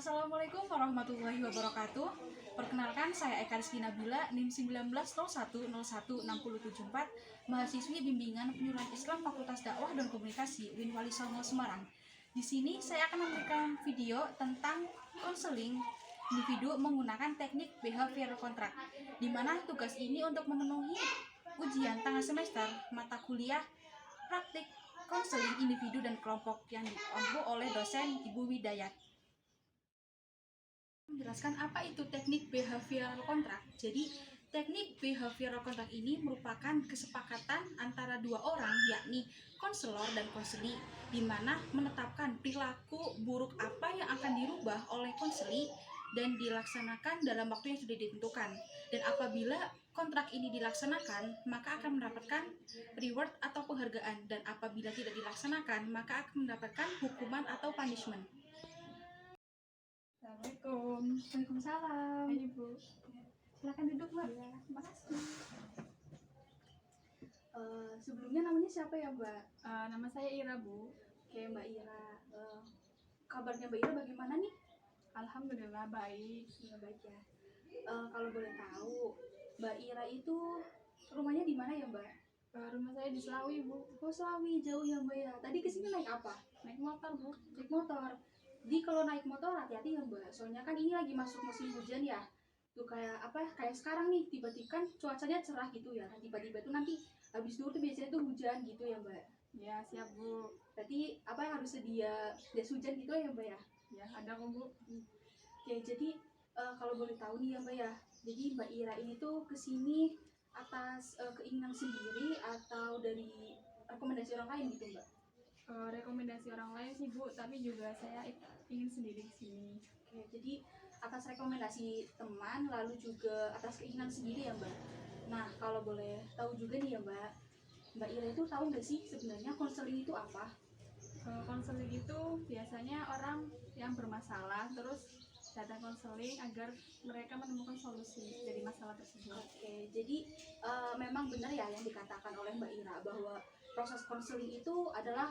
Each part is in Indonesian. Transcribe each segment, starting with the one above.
Assalamualaikum warahmatullahi wabarakatuh. Perkenalkan, saya Eka Rizky Nabila, NIM 1901016074, mahasiswi bimbingan penyuluhan Islam Fakultas Dakwah dan Komunikasi UIN Wali Songo Semarang. Di sini saya akan memberikan video tentang konseling individu menggunakan teknik behavioral contract, di mana tugas ini untuk memenuhi ujian tengah semester mata kuliah praktik konseling individu dan kelompok yang diampu oleh dosen Ibu Widayat. Menjelaskan apa itu teknik behavioral contract. Jadi, teknik behavioral contract ini merupakan kesepakatan antara dua orang, yakni konselor dan konseli, di mana menetapkan perilaku buruk apa yang akan dirubah oleh konseli dan dilaksanakan dalam waktu yang sudah ditentukan. Dan apabila kontrak ini dilaksanakan, maka akan mendapatkan reward atau penghargaan, dan apabila tidak dilaksanakan, maka akan mendapatkan hukuman atau punishment. Assalamualaikum. Waalaikumsalam. Ayo Bu. Silakan duduk, Mbak. Ya, makasih. Sebelumnya namanya siapa ya, Mbak? Nama saya Ira Bu. Oke, Mbak Ira. Kabarnya Mbak Ira bagaimana nih? Alhamdulillah baik. Ya, baik ya. Kalau boleh tahu, Mbak Ira itu rumahnya di mana ya, Mbak? Rumah saya di Selawi Bu. Oh, Selawi, jauh ya, Mbak ya. Tadi kesini naik apa? Naik motor Bu. Naik motor. Jadi kalau naik motor hati-hati ya, Mbak. Soalnya kan ini lagi masuk musim hujan ya. Tuh kayak apa? Kayak sekarang nih, tiba-tiba kan cuacanya cerah gitu ya. Tiba-tiba tuh nanti habis dulu tuh biasanya tuh hujan gitu ya, Mbak. Ya siap Bu. Berarti apa yang harus sedia jas hujan gitu ya, Mbak ya? Ya ada kok Bu. Oke, jadi kalau boleh tahu nih ya, Mbak ya. Jadi Mbak Ira ini tuh kesini atas keinginan sendiri atau dari rekomendasi orang lain gitu, Mbak? Rekomendasi orang lain sih Bu, tapi juga saya ingin sendiri ke sini. Oke, jadi atas rekomendasi teman lalu juga atas keinginan sendiri ya, Mbak. Nah, kalau boleh tahu juga nih ya, Mbak. Mbak Ira itu tahu nggak sih sebenarnya konseling itu apa? Konseling itu biasanya orang yang bermasalah terus datang konseling agar mereka menemukan solusi dari masalah tersebut. Oke, jadi memang benar ya yang dikatakan oleh Mbak Ira bahwa proses konseling itu adalah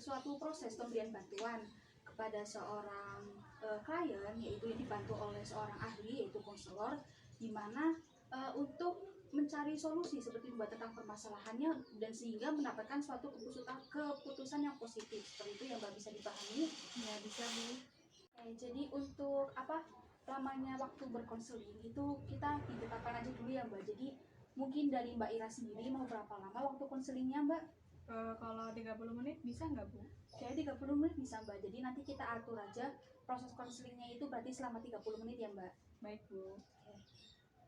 suatu proses pemberian bantuan kepada seorang klien, yaitu yang dibantu oleh seorang ahli yaitu konselor, di mana untuk mencari solusi seperti membuat tentang permasalahannya dan sehingga mendapatkan suatu keputusan yang positif. Seperti itu ya, Mbak, bisa dipahami? Ya bisa Bu. Oke, jadi untuk apa lamanya waktu berkonseling itu kita ditetapkan aja dulu ya, Mbak. Jadi mungkin dari Mbak Ira sendiri mau berapa lama waktu konselingnya, Mbak? Kalau 30 menit bisa nggak Bu? Oke, 30 menit bisa, Mbak. Jadi nanti kita atur aja proses konselingnya itu berarti selama 30 menit ya, Mbak. Baik Bu. Oke.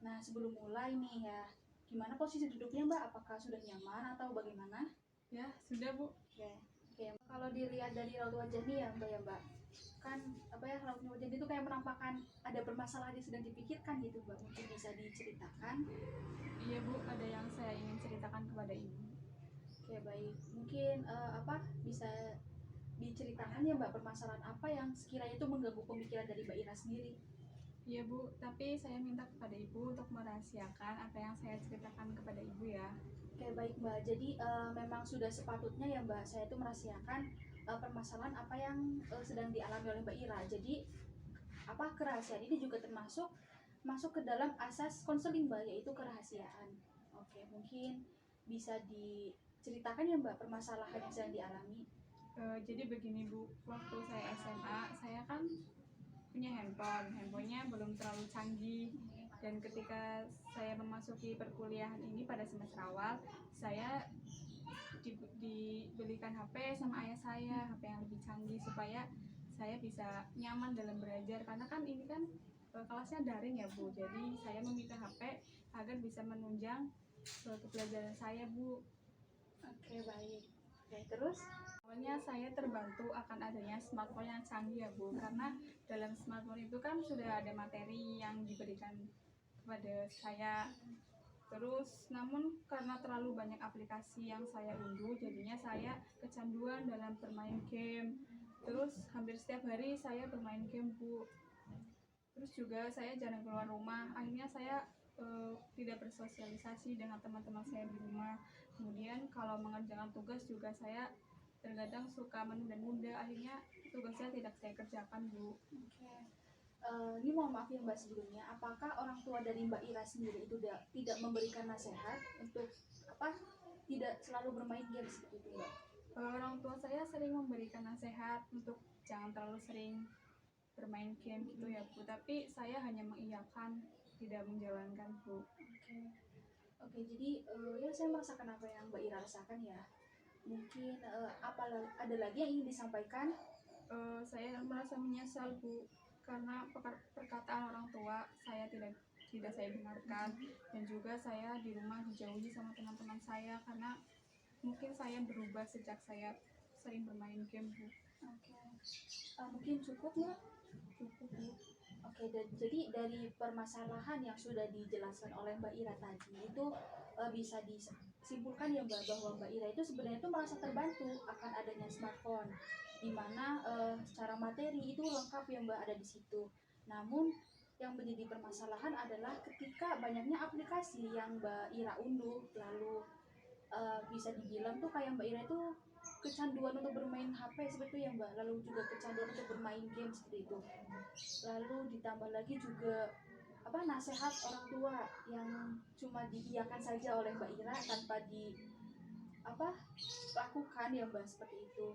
Nah, sebelum mulai nih ya, gimana posisi duduknya, Mbak? Apakah sudah nyaman atau bagaimana? Ya sudah Bu. Oke. Oke, kalau dilihat dari raut wajah nih ya, Mbak ya, Mbak. Kan apa ya, raut wajah itu kayak menampakkan ada permasalahan yang sedang dipikirkan gitu, Mbak. Mungkin bisa diceritakan. Iya Bu, ada yang saya ingin ceritakan kepada Ibu. Oke, baik. Mungkin apa bisa diceritakan ya, Mbak, permasalahan apa yang sekiranya itu mengganggu pemikiran dari Mbak Ira sendiri? Iya Bu, tapi saya minta kepada Ibu untuk merahasiakan apa yang saya ceritakan kepada Ibu ya. Oke, baik, Mbak. Jadi memang sudah sepatutnya ya, Mbak, saya itu merahasiakan permasalahan apa yang sedang dialami oleh Mbak Ira. Jadi apa kerahasiaan ini juga termasuk masuk ke dalam asas konseling, Mbak, yaitu kerahasiaan. Oke, mungkin bisa diceritakan ya, Mbak, permasalahan yang sedang dialami. Jadi begini Bu, waktu saya SMA, saya kan punya handphonenya belum terlalu canggih, dan ketika saya memasuki perkuliahan ini pada semester awal, saya dibelikan HP sama ayah saya, HP yang lebih canggih supaya saya bisa nyaman dalam belajar, karena kan ini kan kelasnya daring ya Bu, jadi saya meminta HP agar bisa menunjang pelajaran saya Bu. Oke, baik. Oke, terus? Awalnya saya terbantu akan adanya smartphone yang canggih ya Bu, karena dalam smartphone itu kan sudah ada materi yang diberikan kepada saya. Terus namun karena terlalu banyak aplikasi yang saya unduh, jadinya saya kecanduan dalam bermain game. Terus hampir setiap hari saya bermain game Bu. Terus juga saya jarang keluar rumah, akhirnya saya tidak bersosialisasi dengan teman-teman saya di rumah. Kemudian kalau mengerjakan tugas juga saya terkadang suka menunda-nunda, akhirnya tugasnya tidak saya kerjakan Bu. Oke. Ini mohon maaf ya Mbak sebelumnya, apakah orang tua dari Mbak Ira sendiri itu tidak memberikan nasihat untuk apa tidak selalu bermain game seperti itu Mbak? Orang tua saya sering memberikan nasihat untuk jangan terlalu sering bermain game gitu ya Bu, tapi saya hanya mengiyakan, tidak menjalankan Bu. Oke, oke jadi ya saya merasakan apa yang Mbak Ira rasakan ya. Mungkin ada lagi yang ingin disampaikan? Saya merasa menyesal Bu, karena perkataan orang tua saya tidak saya dengarkan, dan juga saya di rumah dijauhi sama teman-teman saya karena mungkin saya berubah sejak saya sering bermain game Bu. Oke, mungkin cukup Mbak? Cukup Bu. Oke, jadi dari permasalahan yang sudah dijelaskan oleh Mbak Ira tadi itu bisa disimpulkan ya Mbak bahwa Mbak Ira itu sebenarnya itu merasa terbantu akan adanya smartphone, di mana secara materi itu lengkap ya Mbak ada di situ. Namun yang menjadi permasalahan adalah ketika banyaknya aplikasi yang Mbak Ira unduh, lalu bisa dibilang tuh kayak Mbak Ira itu kecanduan untuk bermain HP seperti itu ya Mbak, lalu juga kecanduan untuk bermain game seperti itu, lalu ditambah lagi juga apa nasihat orang tua yang cuma diiyakan saja oleh Mbak Ira tanpa di apa lakukan ya Mbak seperti itu,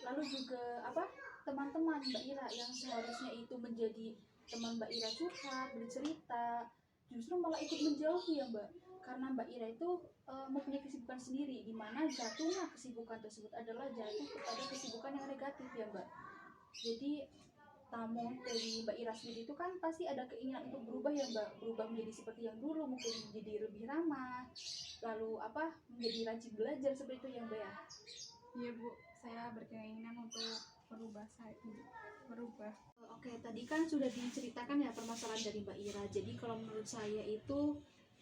lalu juga apa teman-teman Mbak Ira yang seharusnya itu menjadi teman Mbak Ira curhat bercerita justru malah ikut menjauhi ya Mbak, karena Mbak Ira itu mempunyai kesibukan sendiri, di mana jatuhnya kesibukan tersebut adalah jatuh kepada kesibukan yang negatif ya Mbak. Jadi namun dari Mbak Ira sendiri itu kan pasti ada keinginan untuk berubah ya Mbak, berubah menjadi seperti yang dulu, mungkin menjadi lebih ramah, lalu apa menjadi rajin belajar seperti itu ya Mbak ya. Iya Bu, saya berkeinginan untuk berubah. Oke, tadi kan sudah diceritakan ya permasalahan dari Mbak Ira. Jadi kalau menurut saya itu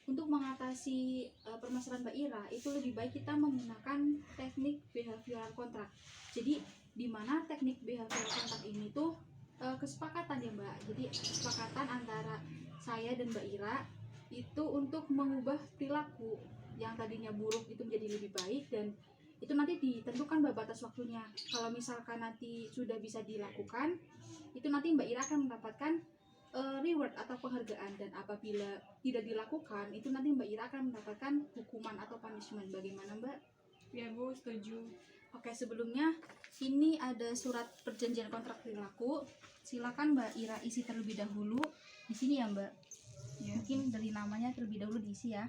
untuk mengatasi permasalahan Mbak Ira itu lebih baik kita menggunakan teknik behavioral contract. Jadi di mana teknik behavioral contract ini tuh kesepakatan ya Mbak. Jadi kesepakatan antara saya dan Mbak Ira itu untuk mengubah perilaku yang tadinya buruk itu menjadi lebih baik, dan itu nanti ditentukan Mbak batas waktunya. Kalau misalkan nanti sudah bisa dilakukan, itu nanti Mbak Ira akan mendapatkan reward atau penghargaan, dan apabila tidak dilakukan itu nanti Mbak Ira akan mendapatkan hukuman atau punishment. Bagaimana Mbak? Ya Bu, setuju. Oke, sebelumnya ini ada surat perjanjian kontrak perilaku. Silakan Mbak Ira isi terlebih dahulu di sini ya Mbak. Ya. Mungkin dari namanya terlebih dahulu diisi ya.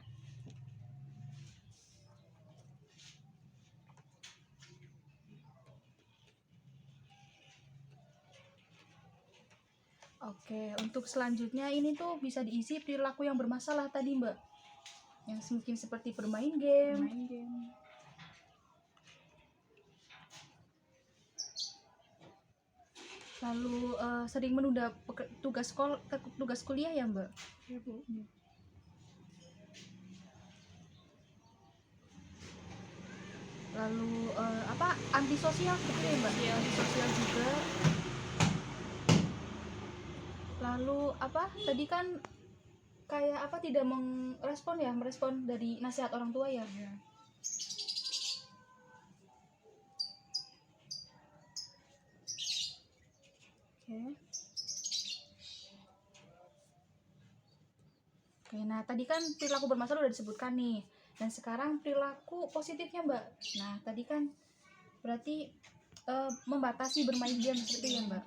Oke, untuk selanjutnya ini tuh bisa diisi perilaku yang bermasalah tadi Mbak, yang mungkin seperti bermain game, lalu sering menunda tugas kuliah ya Mbak. Ya Bu. Lalu apa antisosial seperti ya Mbak? Iya. Antisosial juga. Lalu apa tadi kan kayak apa tidak merespon dari nasihat orang tua ya. Ya. Oke. Oke, nah tadi kan perilaku bermasalah udah disebutkan nih. Dan sekarang perilaku positifnya Mbak. Nah tadi kan berarti membatasi bermain game seperti ya Mbak.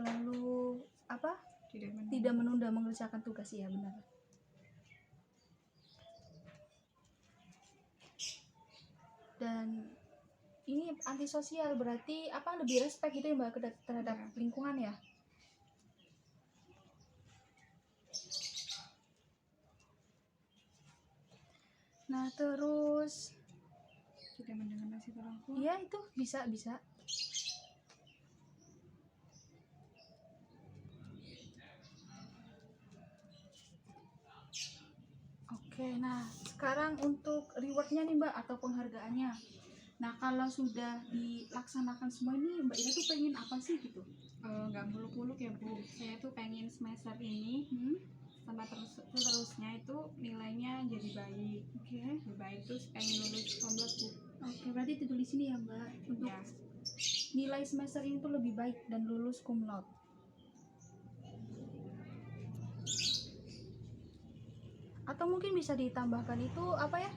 Lalu apa? Tidak menunda mengerjakan tugas, ya benar. Dan ini antisosial berarti apa lebih respect gitu ya Mbak terhadap lingkungan ya. Nah terus Tidak mendengar nasihat orang tua. iya itu bisa. Oke, nah sekarang untuk rewardnya nih Mbak atau penghargaannya. Nah kalau sudah dilaksanakan semua ini Mbak Ira tuh pengen apa sih gitu? Nggak muluk-muluk ya Bu. Saya tuh pengen semester ini sama terusnya itu nilainya jadi baik. Oke. Lebih baik terus pengen lulus komplot Bu. Oke, berarti ditulis sini ya Mbak, untuk Ya. nilai semester ini tuh lebih baik dan lulus cum laude. Atau mungkin bisa ditambahkan itu apa ya,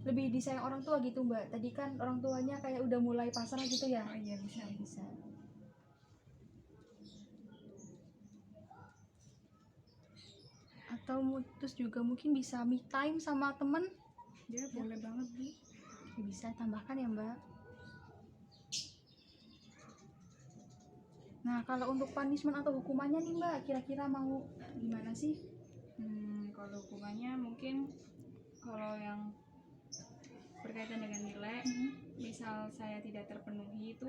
lebih disayang orang tua gitu Mbak. Tadi kan orang tuanya kayak udah mulai pasrah gitu ya. Oh iya bisa. Bisa. Atau terus juga mungkin bisa me time sama temen. Ya boleh banget Bu. Bisa tambahkan ya Mbak. Nah, kalau untuk punishment atau hukumannya nih Mbak, kira-kira mau gimana sih? Kalau hukumannya mungkin kalau yang berkaitan dengan nilai, misal saya tidak terpenuhi itu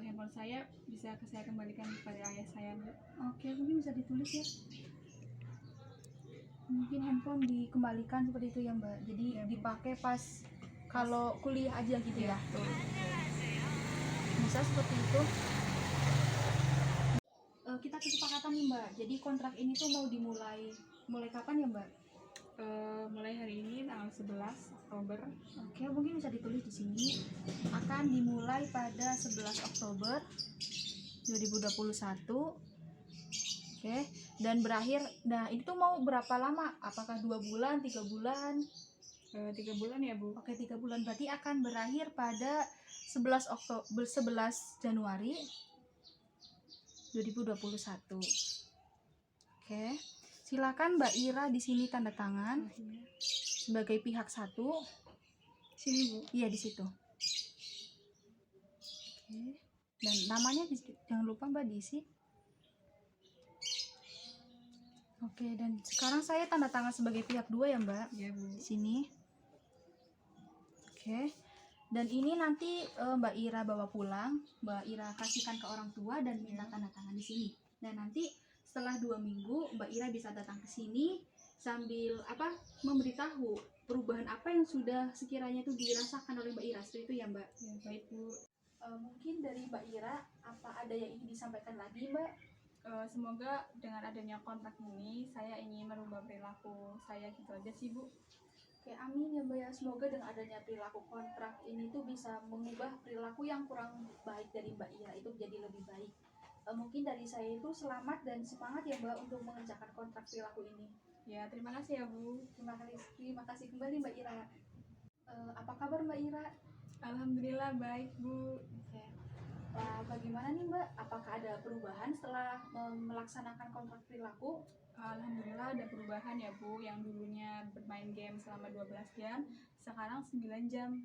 handphone saya bisa saya kembalikan kepada ayah saya Bu. Oke, mungkin bisa ditulis ya. Mungkin handphone dikembalikan seperti itu ya Mbak. Jadi Ya, Bu. dipakai pas kalau kuliah aja gitu ya. Betul. Bisa seperti itu. Kita kesepakatan nih Mbak. Jadi kontrak ini tuh mau mulai kapan ya Mbak? Mulai hari ini tanggal 11 Oktober. Oke, mungkin bisa ditulis di sini. Akan dimulai pada 11 Oktober 2021. Oke, dan berakhir. Nah, ini tuh mau berapa lama? Apakah 2 bulan, 3 bulan? 3 bulan ya Bu. Oke, 3 bulan berarti akan berakhir pada 11 Januari 2021. Oke. Silakan Mbak Ira di sini tanda tangan sebagai pihak 1. Sini Bu. Iya, di situ. Oke. Dan namanya jangan lupa Mbak diisi. Oke, dan sekarang saya tanda tangan sebagai pihak 2 ya Mbak. Ya Bu. Di sini. Oke. Dan ini nanti Mbak Ira bawa pulang, Mbak Ira kasihkan ke orang tua dan minta tanda tangan di sini. Dan nanti setelah 2 minggu Mbak Ira bisa datang ke sini sambil memberitahu perubahan apa yang sudah sekiranya itu dirasakan oleh Mbak Ira. Seperti itu ya Mbak. Ya baik Bu. Mungkin dari Mbak Ira apa ada yang ingin disampaikan lagi Mbak? Semoga dengan adanya kontrak ini saya ingin merubah perilaku saya gitu aja sih Bu. Oke, amin ya Mbak ya. Semoga dengan adanya perilaku kontrak ini tuh bisa mengubah perilaku yang kurang baik dari Mbak Ira itu menjadi lebih baik. Mungkin dari saya itu selamat dan semangat ya Mbak untuk mengerjakan kontrak perilaku ini. Ya terima kasih ya Bu. Terima kasih kembali Mbak Ira. Apa kabar Mbak Ira? Alhamdulillah baik Bu. Oke. Bagaimana nih Mbak? Apakah ada perubahan setelah melaksanakan kontrak perilaku? Alhamdulillah ada perubahan ya Bu. Yang dulunya bermain game selama 12 jam, sekarang 9 jam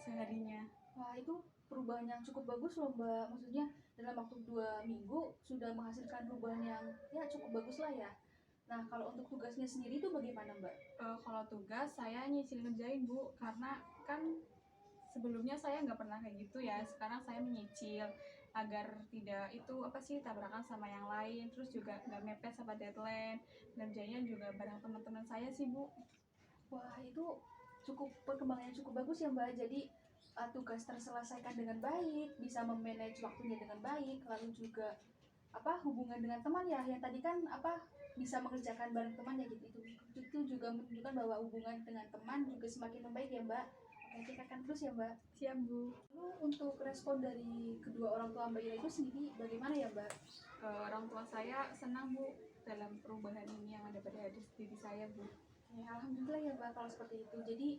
seharinya. Wah, itu perubahan yang cukup bagus loh Mbak. Maksudnya dalam waktu 2 minggu sudah menghasilkan perubahan yang ya cukup bagus lah ya. Nah, kalau untuk tugasnya sendiri itu bagaimana Mbak? Kalau tugas saya nyicil ngerjain Bu, karena kan sebelumnya saya nggak pernah kayak gitu ya. Sekarang saya menyicil agar tidak tabrakan sama yang lain, terus juga nggak mepet sama deadline. Ngerjainnya juga bareng teman-teman saya sih Bu. Wah, itu perkembangannya cukup bagus ya Mbak. Jadi tugas terselesaikan dengan baik, bisa memanage waktunya dengan baik, lalu juga hubungan dengan teman ya, yang tadi kan bisa mengerjakan bareng teman ya gitu. Itu juga menunjukkan bahwa hubungan dengan teman juga semakin membaik ya Mbak. Oke, kita akan terus ya Mbak. Siap Bu. Lalu untuk respon dari kedua orang tua Mbak Ira itu sendiri bagaimana ya Mbak? Orang tua saya senang Bu dalam perubahan ini yang ada pada diri saya Bu. Ya, alhamdulillah ya Mbak kalau seperti itu. Jadi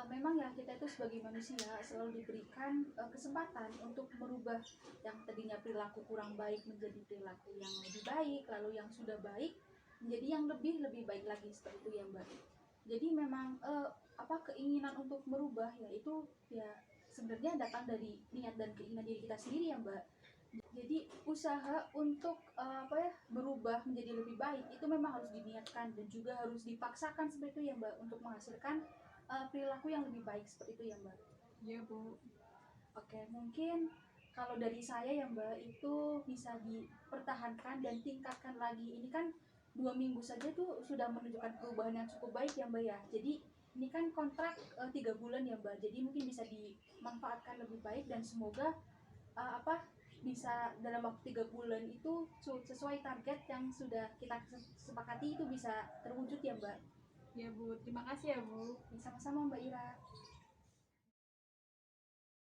memang ya kita itu sebagai manusia selalu diberikan kesempatan untuk merubah yang tadinya perilaku kurang baik menjadi perilaku yang lebih baik, lalu yang sudah baik menjadi yang lebih baik lagi, seperti itu ya Mbak. Jadi memang keinginan untuk merubah ya itu ya sebenarnya datang dari niat dan keinginan diri kita sendiri ya Mbak. Jadi usaha untuk berubah menjadi lebih baik itu memang harus diniatkan dan juga harus dipaksakan seperti itu ya Mbak, untuk menghasilkan perilaku yang lebih baik, seperti itu ya Mbak. Iya Bu. Oke, mungkin kalau dari saya ya Mbak itu bisa dipertahankan dan tingkatkan lagi. Ini kan 2 minggu saja tuh sudah menunjukkan perubahan yang cukup baik ya Mbak ya. Jadi ini kan kontrak 3 bulan ya Mbak. Jadi mungkin bisa dimanfaatkan lebih baik dan semoga bisa dalam waktu 3 bulan itu sesuai target yang sudah kita sepakati itu bisa terwujud ya Mbak. Ya Bu, terima kasih ya Bu. Sama-sama Mbak Ira.